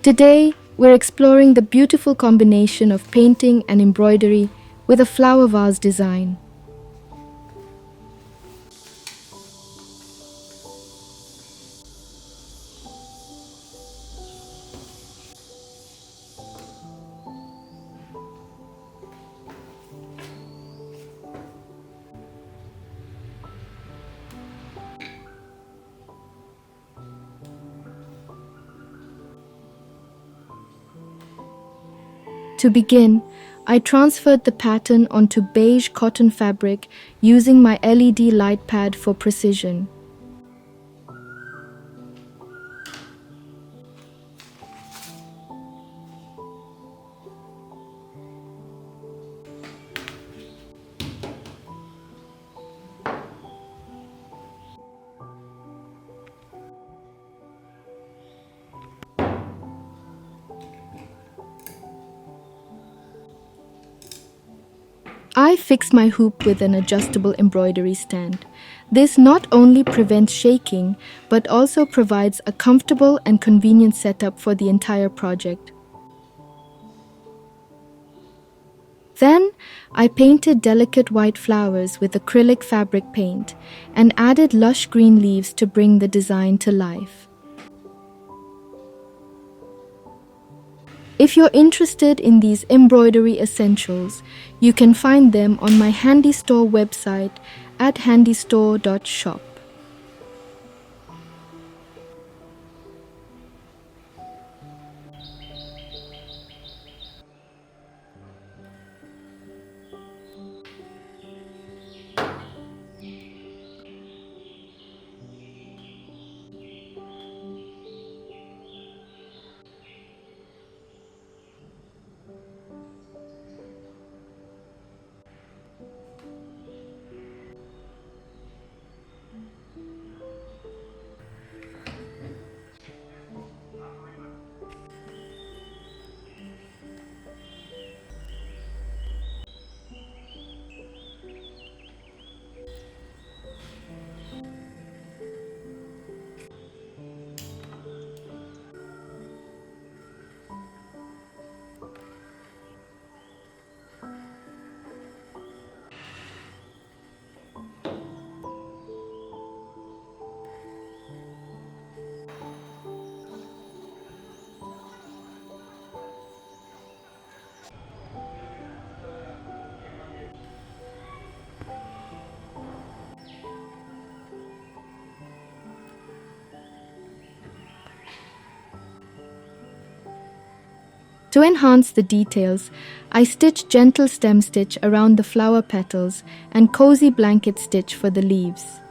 Today, we're exploring the beautiful combination of painting and embroidery with a flower vase design. To begin, I transferred the pattern onto beige cotton fabric using my LED light pad for precision. I fixed my hoop with an adjustable embroidery stand. This not only prevents shaking, but also provides a comfortable and convenient setup for the entire project. Then, I painted delicate white flowers with acrylic fabric paint and added lush green leaves to bring the design to life. If you're interested in these embroidery essentials, you can find them on my Handy Store website at handystore.shop. To enhance the details, I stitched gentle stem stitch around the flower petals and cozy blanket stitch for the leaves.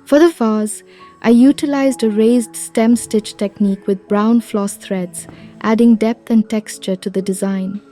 For the vase, I utilized a raised stem stitch technique with brown floss threads, adding depth and texture to the design.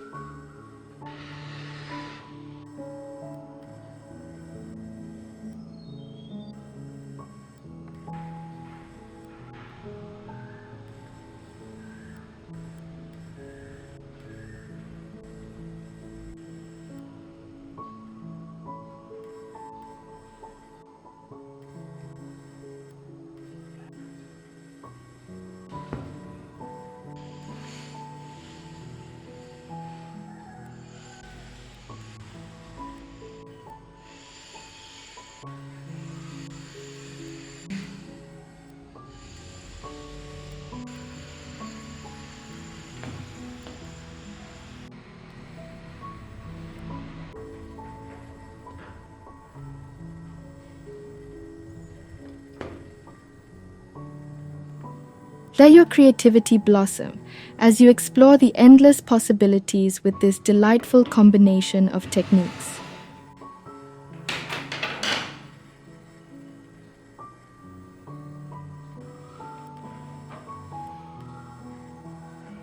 Let your creativity blossom as you explore the endless possibilities with this delightful combination of techniques.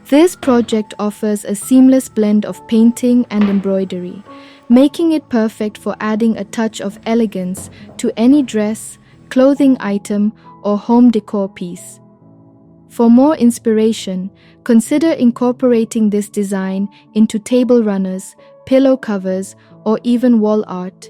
This project offers a seamless blend of painting and embroidery, making it perfect for adding a touch of elegance to any dress, clothing item, or home decor piece. For more inspiration, consider incorporating this design into table runners, pillow covers, or even wall art.